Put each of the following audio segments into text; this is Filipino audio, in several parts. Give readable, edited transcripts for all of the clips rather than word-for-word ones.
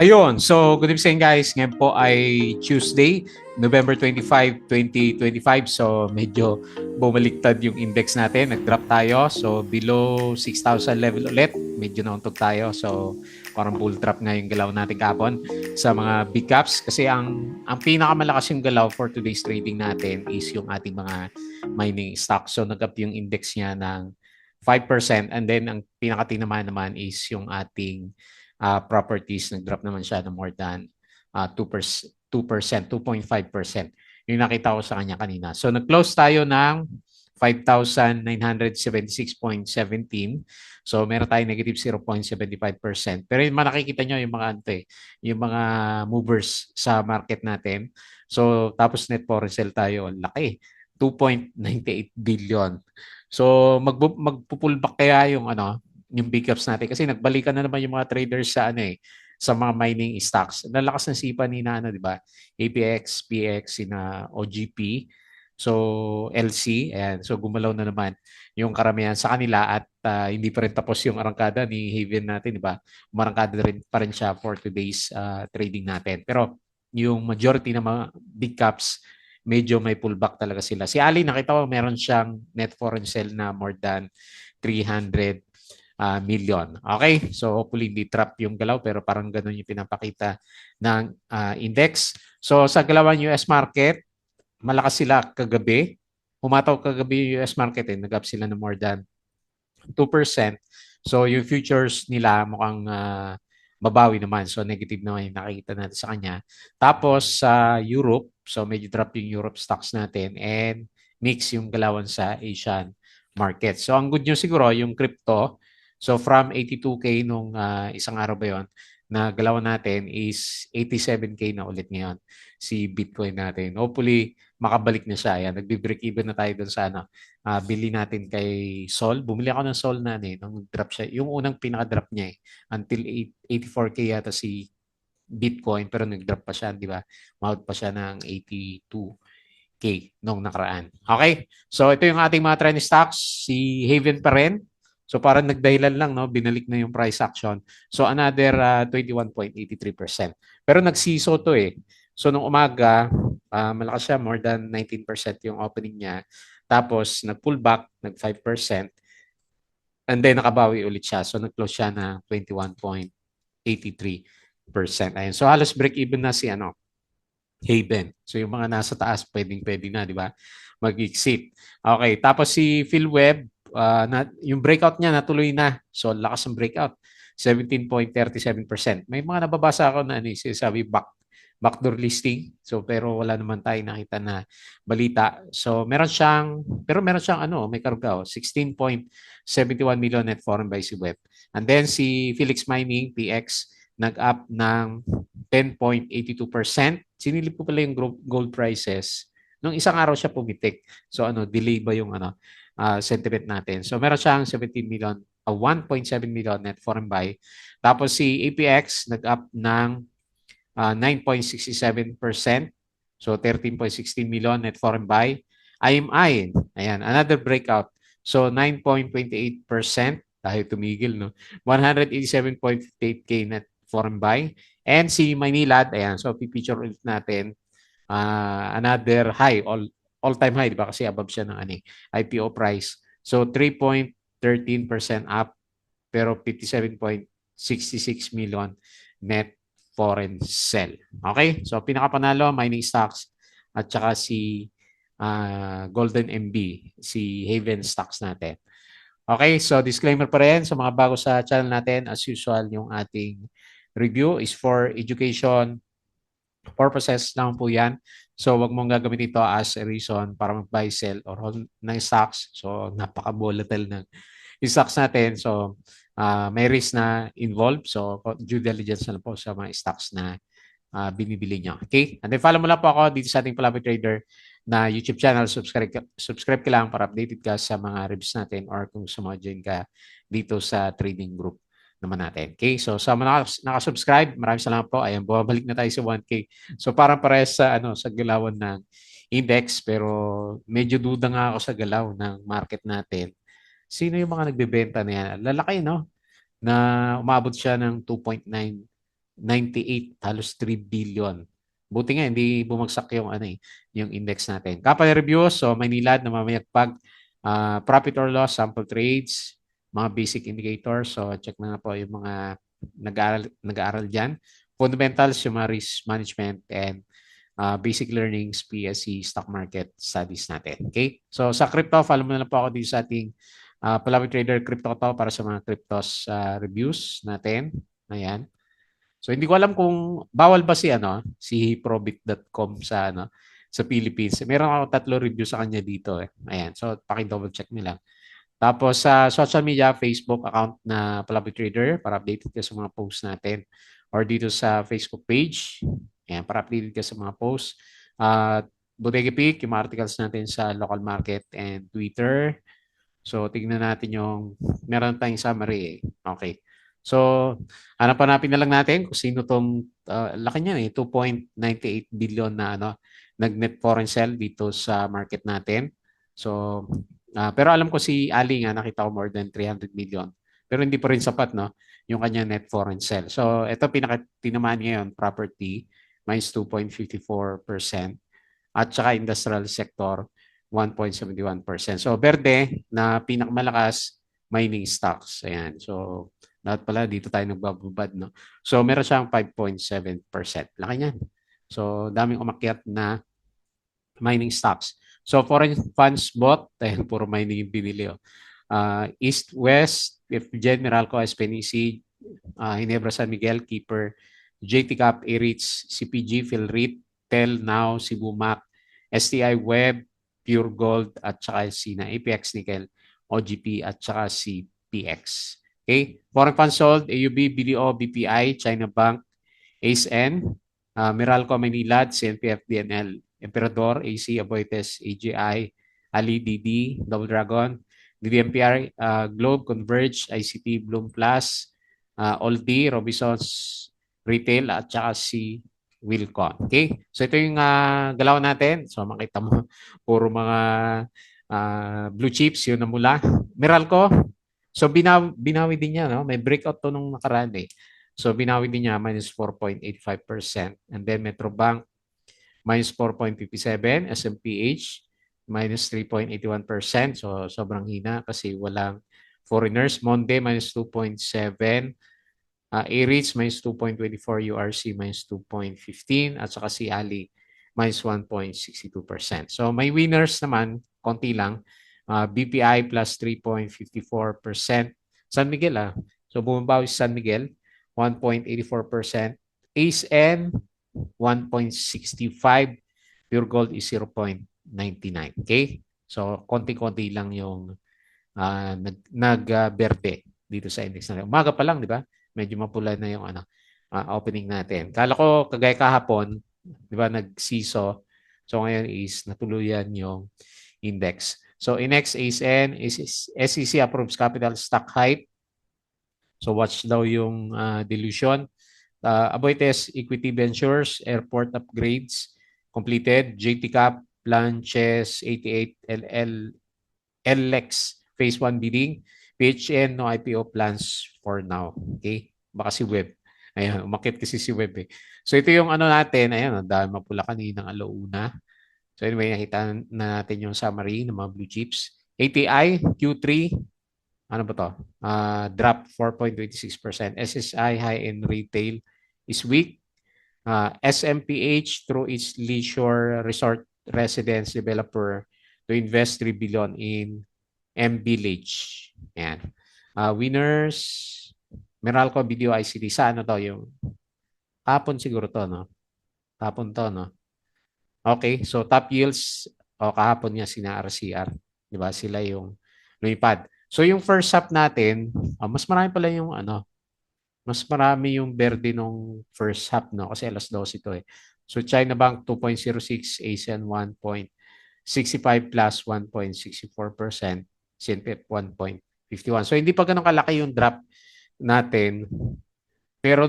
Ayun, so good evening guys. Ngayon po ay Tuesday, November 25, 2025. So medyo bumaliktad yung index natin. Nag-drop tayo. So below 6,000 level ulit. Medyo nauntog tayo. So parang bull trap nga yung galaw natin kapon sa mga big caps. Kasi ang pinakamalakas yung galaw for today's trading natin is yung ating mga mining stocks. So nag-up yung index niya ng 5%. And then ang pinakatinamaan naman is yung ating properties, nag-drop naman siya ng more than 2%, 2.5%. Yung nakita ko sa kanya kanina. So nag-close tayo ng 5,976.17. So meron tayong negative 0.75%. Pero yung nakikita nyo yung mga yung mga movers sa market natin. So tapos net foreign sale tayo, laki. 2.98 billion. So magpupullback kaya yung big caps natin kasi nagbalikan na naman yung mga traders sa sa mga mining stocks. Nalakas ng sipa ni na di ba? APX, PX, sina OGP, so LC, ayan. So gumalaw na naman yung karamihan sa kanila at hindi pa rin tapos yung arangkada ni Haven natin, di ba? Umarangkada rin pa rin siya for today's trading natin. Pero yung majority ng mga big caps medyo may pullback talaga sila. Si Ali, nakita ko meron siyang net foreign sale na more than 300 million. Okay? So hopefully hindi trap yung galaw pero parang ganun yung pinapakita ng index. So sa galawan US market, malakas sila kagabi. Humataw kagabi yung US market nag-up sila ng more than 2%. So yung futures nila mukhang babawi naman. So negative naman yung nakikita natin sa kanya. Tapos sa Europe, so medyo drop yung Europe stocks natin and mix yung galawan sa Asian market. So ang good news siguro yung crypto. So from 82K nung isang araw ba yon na galawan natin is 87K na ulit ngayon si Bitcoin natin. Hopefully makabalik na siya. Yan, nagbi-break even na tayo dun sa bili natin kay Sol. Bumili ako ng Sol na nung drop siya. Yung unang pinaka-drop niya until 84K yata si Bitcoin pero nag-drop pa siya, di ba? Umabot pa siya ng 82K nung nakaraan. Okay? So ito yung ating mga trend stocks. Si Haven pa rin. So parang nagdahilan lang, no? Binalik na yung price action. So another 21.83%. Pero nagsiso to So nung umaga, malakas siya, more than 19% yung opening niya. Tapos nag-pullback, nag 5%. And then nakabawi ulit siya. So nag-close siya na 21.83%. Ayun. So halos break-even na si Haven. So yung mga nasa taas, pwedeng-pwede na, di ba? Mag-exit. Okay. Tapos si PhilWeb, yung breakout niya natuloy na. So lakas ng breakout. 17.37%. May mga nababasa ako na sinasabi backdoor listing. So pero wala naman tayo nakita na balita. So meron siyang may karga 16.71 million net foreign buy si Web. And then si Felix Mining PX nag-up ng 10.82%. Sinilip ko pala yung gold prices. Nung isang araw siya pumitik. So delay ba yung sentiment natin. So meron siyang 17 million 1.7 million net foreign buy. Tapos si APX nag-up ng 9.67%. So 13.16 million net foreign buy. IMI, ayan, another breakout. So 9.28% dahil tumigil, no? 187.58K net foreign buy. And si Manila, ayan, so pipicture ulit natin another high, all-time high, di ba? Kasi above siya ng IPO price. So 3.13% up, pero 57.66 million net foreign sell. Okay? So pinakapanalo, mining stocks at saka si Golden MB, si Haven stocks natin. Okay, so disclaimer pa rin sa mga bago sa channel natin, as usual, yung ating review is for education purposes lang po yan. So, wag mong gagamitin ito as a reason para mag-buy, sell, or hold ng stocks. So, napaka-volatile ng stocks natin. So, may risk na involved. So, due diligence na lang po sa mga stocks na binibili nyo. Okay? And then, follow mo lang po ako dito sa ating Palabra Trader na YouTube channel. Subscribe ka lang para updated ka sa mga reviews natin or kung sumajoin ka dito sa trading group naman natin. Okay? So sa mga naka-subscribe, maraming salamat po. Ayan, bumabalik na tayo sa 1K. So parang parehas sa galawan ng index pero medyo duda nga ako sa galaw ng market natin. Sino yung mga nagbebenta na yan? Lalaki, no? Na umabot siya ng 2.9 98, halos 3 billion. Buti nga hindi bumagsak yung yung index natin. Kapal reviews, so Maynilad na mamayagpag, profit or loss, sample trades, mga basic indicators. So check na nga po yung mga nag-aaral diyan. Fundamentals, yung mga risk management and basic learnings, PSC, stock market studies natin. Okay? So sa crypto, follow mo na lang po ako dito sa ating Palawi Trader Crypto to para sa mga cryptos reviews natin. Ayan. So hindi ko alam kung bawal ba si probit.com sa Philippines. Meron ako 3 review sa kanya dito eh. Ayan. So paki-double check niyo lang. Tapos sa social media, Facebook account na Palaboy Trader para updated ka sa mga posts natin. Or dito sa Facebook page, ayan, para updated ka sa mga posts. Bodega Peak, yung mga articles natin sa local market and Twitter. So, tignan natin meron tayong summary eh. Okay. So, hanapin na lang natin kung sino tong, laki niya eh, 2.98 billion na nag-net foreign sell dito sa market natin. So, pero alam ko si Ali nga, nakita ko more than 300 million. Pero hindi pa rin sapat, no? Yung kanya net foreign sell. So, ito tinamaan ngayon, property, minus 2.54%. At saka industrial sector, 1.71%. So, verde na pinakamalakas, mining stocks. Ayan. So, lahat pala dito tayo nagbabubad, no? So, meron siyang 5.7%. Laki niyan. So, daming umakyat na mining stocks. So, foreign funds bought, dahil puro mining yung pinili. East, West, if General Co, SPNEC, Hinebra San Miguel, Keeper, JT Cap, Eritz, CPG, Philrit, Tel, Now, Sibumac, STI Web, Pure Gold, at saka Sina, APX Nickel, OGP, at saka CPX. Okay? Foreign funds sold, AUB, BDO, BPI, China Bank, ACE-N, Meralco, Maynilad, CNPF, DNL, Emperador, AC, Aboites, AGI, Ali, DD, Double Dragon, DDMPR, Globe, Converge, ICT, Bloom Plus, Aldi, Robinsons Retail, at saka si Wilcon. Okay? So ito yung galaw natin. So makita mo, puro mga blue chips, yun na mula. Meralco, so binawi din niya, no? May breakout to nung nakaraan eh. So binawi din niya minus 4.85%. And then Metrobank, minus 4.57%. SMPH, minus 3.81%. So sobrang hina kasi walang foreigners. Monde, minus 2.7%. Aries, minus 2.24%. URC, minus 2.15%. At saka si Ali, minus 1.62%. So may winners naman, konti lang. BPI plus 3.54%. San Miguel So bumabawi si San Miguel, 1.84%. ACE-N, 1.65. Pure Gold is 0.99. Okay? So konti-konti lang yung nag-berde dito sa index natin. Umaga pa lang, di ba? Medyo mapula na yung opening natin. Kala ko kagaya kahapon, di ba, nag-siso. So ngayon is natuluyan yung index. So index ASN is SEC approves capital stock height. So watch daw yung dilution. Aboites Equity Ventures, airport upgrades completed. JT Cap, Planches, 88 LL, LLEX, phase 1 bidding. PHN, no IPO plans for now. Okay? Baka si Web. Ayan, umakit kasi si Web eh. So ito yung natin. Ayan, dahil mapula kaninang alauna. So anyway, nakita na natin yung summary ng mga blue chips. ATI, Q3, ano ba to? Drop 4.26%. SSI, high-end retail, is weak. SMPH, through its leisure resort residence developer to invest 3 billion in M Village. Ayan. Winners, Meralco Video ICT. Sa to yung kapon siguro to, no? Kapon to, no? Okay, so top yields, kahapon nga sina RCR. Di ba? Sila yung lumipad. So yung first half natin, mas marami pala yung mas marami yung verde nung first half, no? Kasi alas 12 ito eh. So China Bank 2.06, ASEAN 1.65 plus 1.64%, CNPF 1.51. So hindi pa ganun kalaki yung drop natin. Pero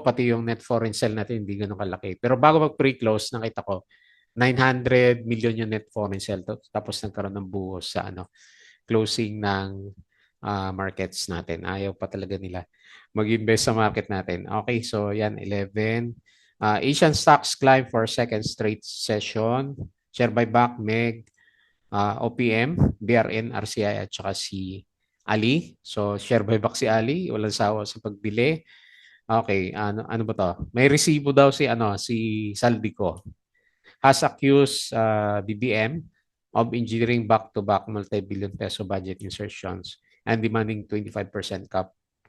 pati yung net foreign sell natin hindi ganun kalaki. Pero bago mag-pre-close, nakita ko 900 million yung net foreign sell. Tapos nagkaroon ng buhos sa closing ng markets natin. Ayaw pa talaga nila mag-invest sa market natin. Okay, so yan, 11. Asian stocks climb for second straight session. Share buyback, MEG, OPM, BRN, RCI, at saka si Ali. So, share buyback si Ali. Walang sawa sa pagbili. Okay, ano ba to? May resibo daw si Saldico. Has accused BBM of engineering back-to-back multi-billion peso budget insertions and demanding 25%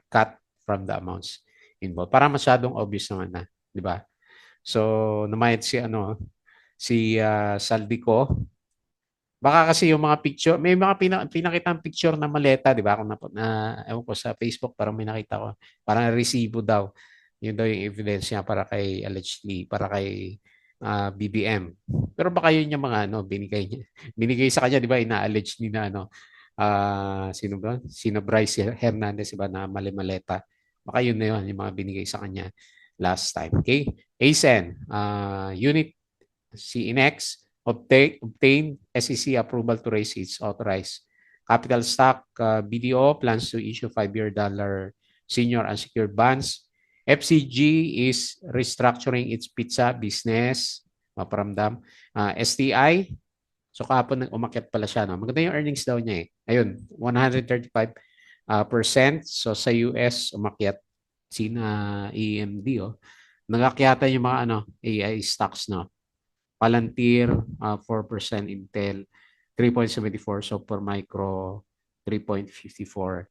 cut from the amounts involved. Para masyadong obvious naman na, di ba? So, namayad si Saldico. Baka kasi yung mga picture, may mga pinakitang picture na maleta, di ba? Kung ewan ko sa Facebook, parang may nakita ko. Parang resibo daw. Yun daw yung evidence niya para kay allegedly, para kay BBM. Pero baka yun yung mga binigay niya. Binigay sa kanya, di ba? Ina-allege ni na sino ba? Sino Bryce Hernandez, di ba? Na mali-maleta. Baka yun na yun, yung mga binigay sa kanya last time. Okay? ASEN, unit CNX obtain SEC approval to raise its authorized capital stock. BDO plans to issue 5-year dollar senior unsecured bonds. FCG is restructuring its pizza business. Maparamdam. STI, so kahapon umakyat pala siya. No? Maganda yung earnings daw niya eh. Ayun, 135%. So sa US, umakyat sina EMD. Nagakyatan yung mga AI stocks. No? Palantir, 4%, Intel, 3.74%, Supermicro, 3.54%.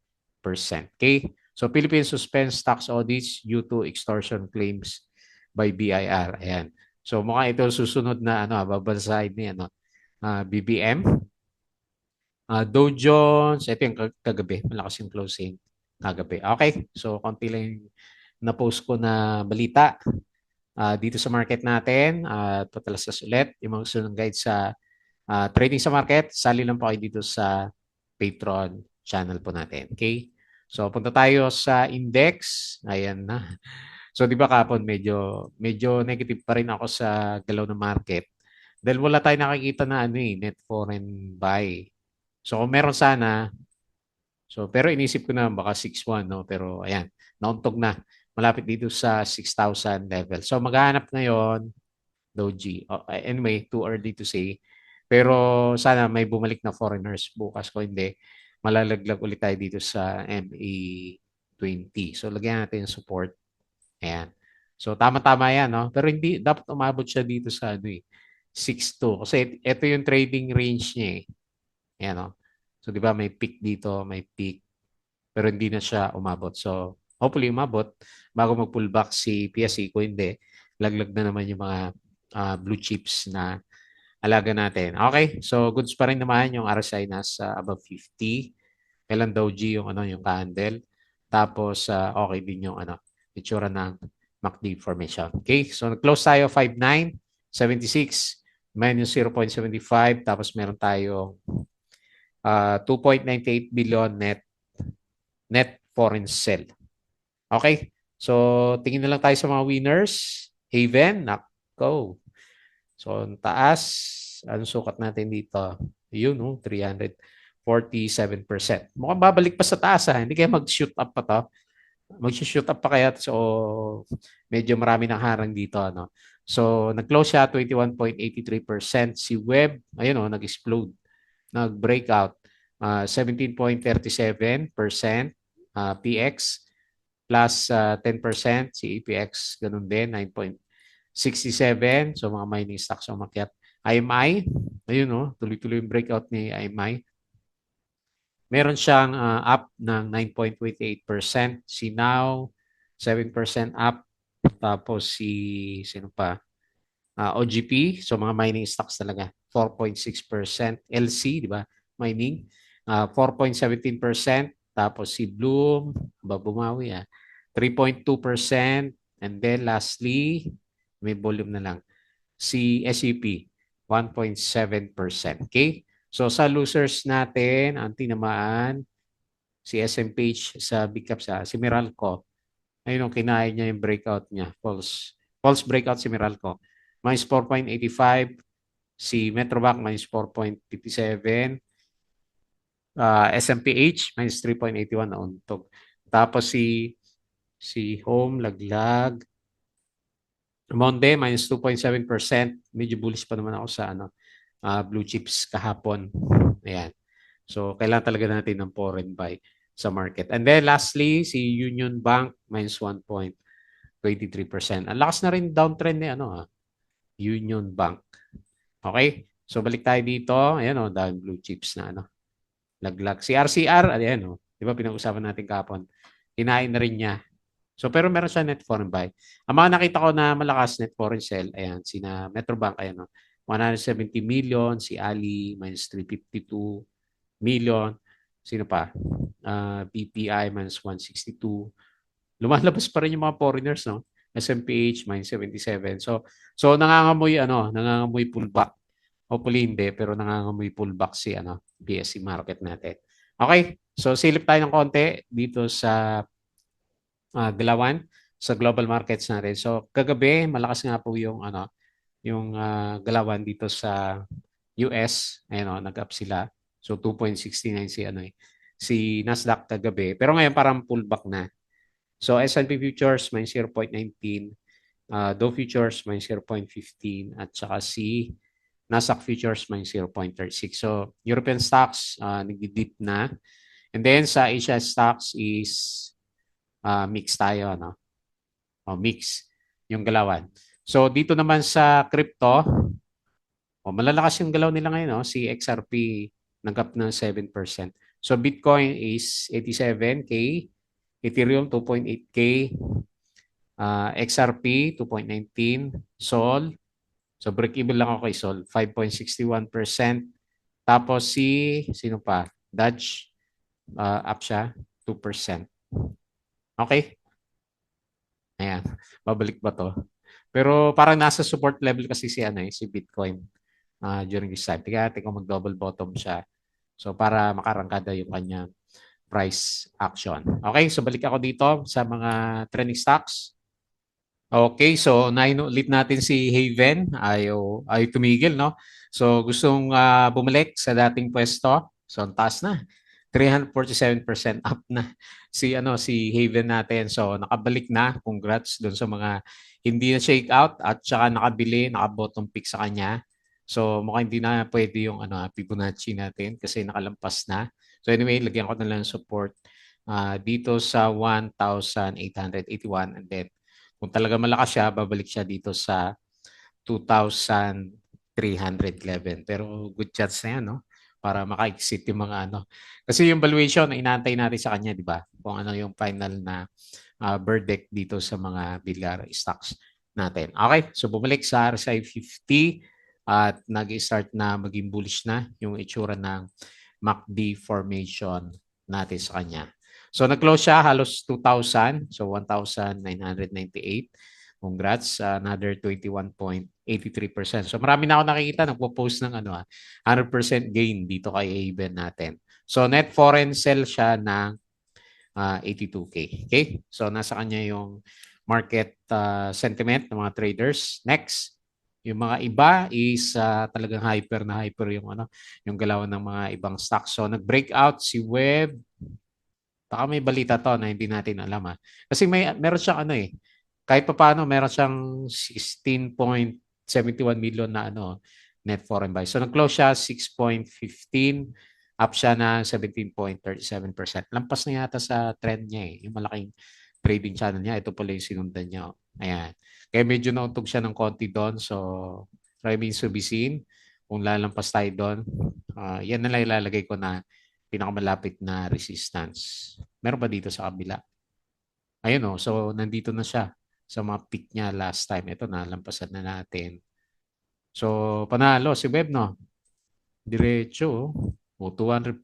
Okay? So, Philippines suspends tax audits due to extortion claims by BIR. Ayan. So, mukhang ito susunod na babansahin ni BBM. Dow Jones, ito yung kagabi. Malakas yung closing kagabi. Okay. So, konti lang yung na-post ko na balita dito sa market natin. Patalastas ulit yung mga sunod guide sa trading sa market. Sali lang po kayo dito sa Patreon channel po natin. Okay? So, punta tayo sa index. Ayan na. So, di ba kapon medyo negative pa rin ako sa galaw ng market. Dahil wala tayong nakikita na net foreign buy. So, kung meron sana, pero inisip ko na baka 6.1, no? Pero ayan, nauntog na. Malapit dito sa 6,000 level. So maghahanap ngayon, Doji. Anyway, too early to say. Pero sana may bumalik na foreigners bukas. Kung hindi, malalaglag ulit tayo dito sa MA20. So lagyan natin yung support. Ayan. So tama-tama yan, no? Pero hindi, dapat umabot siya dito sa 6.2. Kasi ito yung trading range niya eh. Ayan, no? So, di ba may peak dito, may peak, pero hindi na siya umabot. So, hopefully umabot bago mag-pullback si PSE. Kung hindi, laglag na naman yung mga blue chips na alaga natin. Okay, so goods pa rin naman yung RSI nasa above 50. Kailan Doji yung yung candle. Tapos, okay din yung itsura ng MACD formation. Okay, so nag-close tayo 5,976 minus 0.75. Tapos meron tayo 2.98 billion net foreign sell. Okay? So, tingin na lang tayo sa mga winners. Haven, nako. So, taas. Anong sukat natin dito? Yun, 347%. Mukhang babalik pa sa taas, ha? Hindi kaya mag-shoot up pa to. Mag-shoot up pa kaya. So, medyo marami nang harang dito, So, nag-close siya 21.83%. Si Web, ayun, nag-explode. Nag-breakout 17.37%, PX plus 10%, si EPX ganun din 9.67%. So mga mining stocks umakyat. IMI, ayun tuloy-tuloy yung breakout ni IMI. Meron siyang up ng 9.28%. Si Now 7% up. Tapos sino pa? OGP, so mga mining stocks talaga, 4.6%. LC, di ba? Mining, 4.17%. Tapos si Bloom, bumawi 3.2%. And then lastly, may volume na lang. Si SEP, 1.7%. Okay? So sa losers natin, ang tinamaan, si SMPH sa Big Cap si Meralco. Ayun, kinain niya yung breakout niya. False breakout si Meralco. Minus 4.85. Si Metrobank minus 4.57. SMPH, minus 3.81 na untog. Tapos si Home, laglag. Monde, minus 2.7%. Medyo bullish pa naman ako sa blue chips kahapon. Ayan. So, kailangan talaga natin ng foreign buy sa market. And then lastly, si Union Bank, minus 1.23%. Ang lakas na rin downtrend ni Union Bank. Okay? So, balik tayo dito. Ayan dahil blue chips na laglag. Si RCR, ayan di ba pinag-usapan natin kahapon. Kinain na rin niya. So, pero meron siya net foreign buy. Ang mga nakita ko na malakas net foreign sell, ayan, sina Metrobank, ayan 170 million, si Ali, minus 352 million. Sino pa? BPI, minus 162. Lumalabas pa rin yung mga foreigners, no? SMPH, minus 77. So nangangamoy pullback. Hopefully hindi, pero nangangamoy pullback si BSE market natin. Okay, so silip tayo ng konti dito sa galawan sa global markets natin. So kagabi malakas nga po yung galawan dito sa US. Ayun nag-up sila. So 2.69 si Nasdaq kagabi. Pero ngayon parang pullback na. So S&P futures minus 0.19, Dow futures minus 0.15 at saka si Nasdaq futures minus 0.36. So European stocks nagdi-dip na. And then sa Asia stocks is mix tayo mix yung galawan. So dito naman sa crypto, malalakas yung galaw nila ngayon si XRP nag-up ng 7%. So Bitcoin is 87K, Ethereum 2.8K, XRP 2.19, Sol, so break-even lang ako kay Sol, 5.61%. Tapos sino pa? Dodge, up siya, 2%. Okay? Ayan, babalik ba to? Pero parang nasa support level kasi si Bitcoin during this time. Tingnan kung mag-double bottom siya. So para makarangkada yung kanyang price action. Okay, so balik ako dito sa mga trending stocks. Okay, so ulit natin si Haven. Ayaw tumigil, no? So gustong bumalik sa dating pwesto. So ang taas na. 347% up na si Haven natin. So nakabalik na. Congrats doon sa mga hindi na shake out at saka nakabili, naka-bottom pick sa kanya. So mukhang hindi na pwede yung Fibonacci natin kasi nakalampas na. So anyway, lagyan ko na lang support dito sa 1,881 and then kung talaga malakas siya, babalik siya dito sa 2,311. Pero good chance na yan, no? Para maka-exit yung mga Kasi yung valuation na inaantay natin sa kanya, di ba? Kung ano yung final na verdict dito sa mga bilyar stocks natin. Okay, so bumalik sa RSI 50 at nag-start na maging bullish na yung itsura ng MACD formation natin sa kanya. So nag-close siya halos 2,000. So 1,998. Congrats. Another 21.83%. So marami na ako nakikita nagpo-post ng 100% gain dito kay Aben natin. So net foreign sell siya ng 82K. Okay? So nasa kanya yung market sentiment ng mga traders. Next. Yung mga iba is talagang hyper yung galaw ng mga ibang stocks. So nag-breakout si Web. Baka may balita to na hindi natin alam Kasi meron siyang kahit pa paano meron siyang 16.71 million na net foreign buy. So nag-close siya 6.15, up siya na 17.37%. Lampas na yata sa trend niya yung malaking trading channel niya. Ito pala yung sinundan niya. Ayan. Kaya medyo nauntog siya ng konti doon. So remains to be seen kung lalampas tayo doon. Yan na lang ilalagay ko na pinakamalapit na resistance. Meron ba dito sa kabila? Ayun so nandito na siya sa mga peak niya last time. Ito na, lampasan na natin. So panalo si Web Diretso 200%.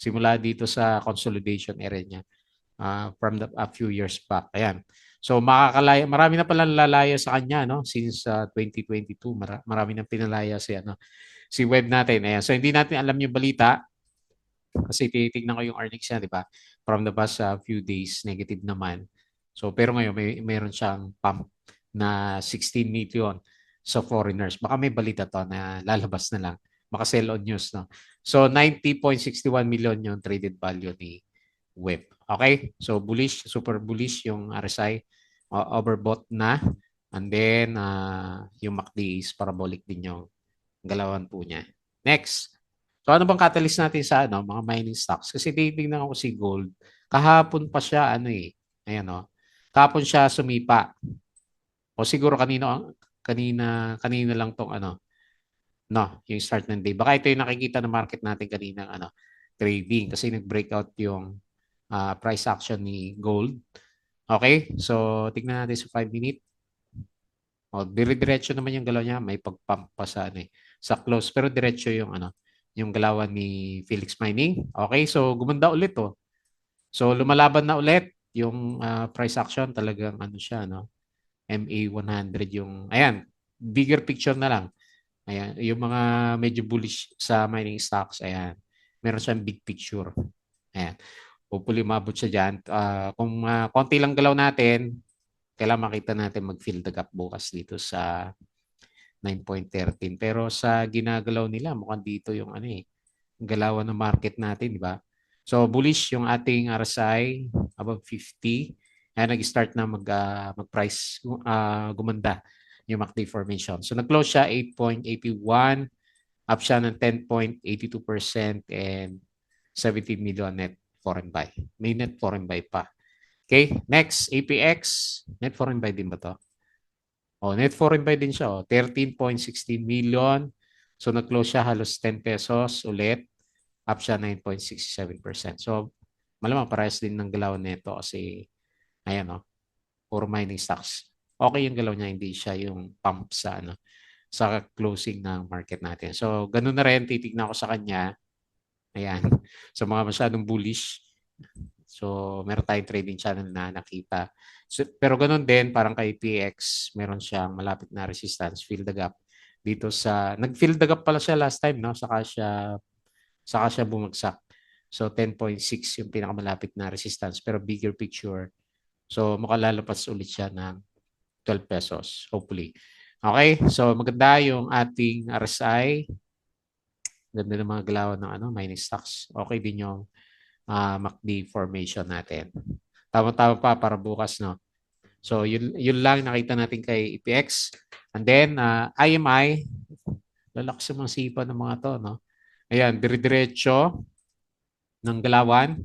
Simula dito sa consolidation area niya from a few years back. Ayan. So marami na pala lalaya sa kanya since 2022. Marami nang pinalaya si Web natin. Ayan. So hindi natin alam yung balita. Kasi titignan ko yung earnings niya, di ba? From the past few days, negative naman. So, pero ngayon, mayroon siyang pump na 16 million sa foreigners. Baka may balita to na lalabas na lang maka-sell on news, no? So 90.61 million yung traded value ni Web. Okay? So bullish, super bullish yung RSI, overbought na. And then yung MACD is parabolic din yung galawan po niya. Next. So ano bang catalyst natin sa mga mining stocks? Kasi titingnan ako si gold. Kahapon pa siya ayan kahapon siya sumipa. O siguro kanina lang tong no, yung start ng day. Baka ito yung nakikita ng market natin kanina trading kasi nag-breakout yung price action ni gold. Okay? So tignan natin sa 5 minute. O, dire-diretso naman yung galaw niya, may pag-pump pa sa close, pero diretso yung galawan ni Felix Mining. Okay, so gumanda ulit So lumalaban na ulit yung price action, talagang siya MA 100 yung ayan, bigger picture na lang. Ayan, yung mga medyo bullish sa mining stocks, ayan. Meron siyang big picture. Ayan. Hopefully mabot siya diyan. Kung konti lang galaw natin, kailangan makita natin mag-fill the gap bukas dito sa 9.13. Pero sa ginagalaw nila, mukhang dito yung galawan ng market natin, di ba? So bullish yung ating RSI above 50. Kaya nag-start na mag-price gumanda yung MACD formation. So nag-close siya 8.81, up siya ng 10.82% and 17 million net foreign buy. May net foreign buy pa. Okay, next, APX. Net foreign buy din ba to? Net foreign buy din siya. 13.16 million. So nag-close siya halos 10 pesos ulit. Up siya 9.67%. So malamang parehas din ng galaw nito kasi ayan puro mining stocks. Okay yung galaw niya, hindi siya yung pump sa closing ng market natin. So ganun na rin titignan ko sa kanya. Ayan. Sa mga masyadong bullish. So meron tayong trading channel na nakita. So, pero ganun din, parang kay PX, meron siyang malapit na resistance, fill the gap. Dito nag-fill the gap pala siya last time, no? Saka siya bumagsak. So 10.6 yung pinakamalapit na resistance, pero bigger picture. So makalalapas ulit siya ng 12 pesos, hopefully. Okay, so maganda yung ating RSI. Ganda ng mga galawan ng mining stocks. Okay din yung MACD formation natin. Tama-tama pa para bukas, no? So, yun lang nakita natin kay EPX. And then, IMI, lalakas yung mga sipa ng mga to, no? Ayan, dire-diretso ng galawan.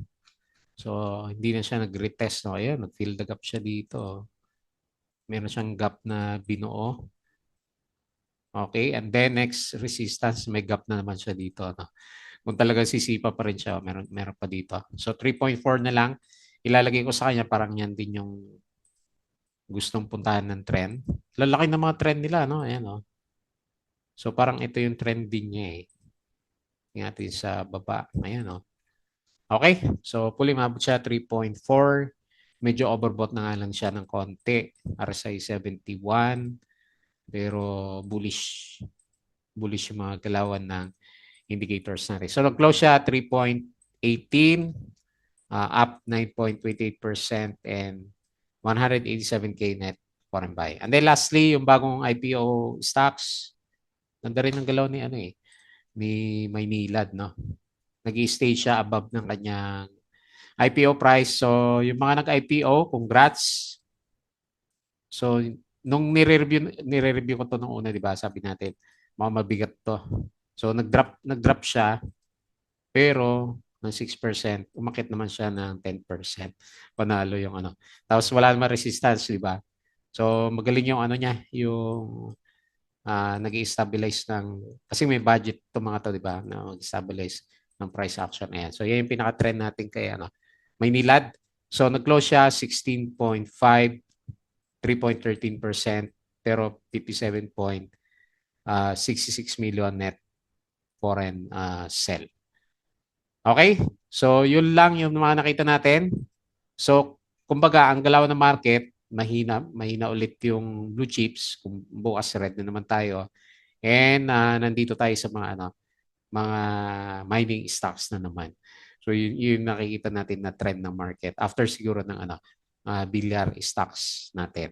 So, hindi na siya nag-retest, no? Ayan, nag-fill the gap siya dito. Meron siyang gap na binuo. Okay, and then next resistance, may gap na naman siya dito, no? Kung talagang sisipa pa rin siya, meron pa dito. So, 3.4 na lang. Ilalagay ko sa kanya, parang yan din yung gustong puntahan ng trend. Lalaki ng mga trend nila, no? Ayan, oh. So, parang ito yung trending niya eh. Tingnan natin sa baba. Ayan, oh. Okay. So, puli mabot siya 3.4. Medyo overbought na nga lang siya ng konti. RSI 71. Pero bullish. Bullish yung mga galawan ng indicators natin. So, nag-close siya 3.18. Up 9.28% and 187K net foreign buy. And then lastly, yung bagong IPO stocks, ganda rin ng galaw ni Maynilad, no? Nag-i-stay siya above ng kanyang IPO price. So, yung mga nag-IPO, congrats. So, nung nire-review ko to nung una, di ba? Sabi natin, mga mabigat to. So, nag-drop siya, pero ng 6%, umakit naman siya ng 10%. Panalo yung Tapos wala naman resistance, di ba? So magaling yung niya, yung nag-i-stabilize kasi may budget itong mga to, di ba? Na mag-stabilize ng price action. Ayan. So yan yung pinaka-trend natin kay Maynilad. So nag-close siya 16.5, 3.13%, pero 57.66 million net foreign sell. Okay? So, yun lang yung mga nakita natin. So, kumbaga, ang galaw ng market, mahina ulit yung blue chips. Kung bukas red na naman tayo. And nandito tayo sa mga mining stocks na naman. So, yun nakikita natin na trend ng market after siguro ng bilyar stocks natin.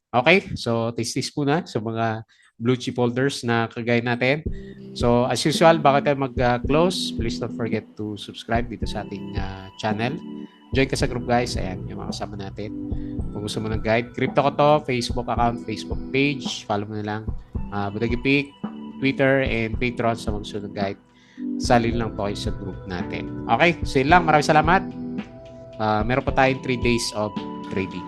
Okay? So, tis-tis muna sa mga blue chip holders na kagaya natin. So, as usual, bago tayo mag-close, please don't forget to subscribe dito sa ating channel. Join ka sa group, guys. Ayan, yung mga kasama natin. Kung gusto mo ng guide, crypto ko to, Facebook account, Facebook page. Follow mo na lang. Budagipik, Twitter, and Patreon sa mga gusto ng guide. Salin lang po kayo sa group natin. Okay, so yun lang. Maraming salamat. Meron pa tayong 3 days of trading.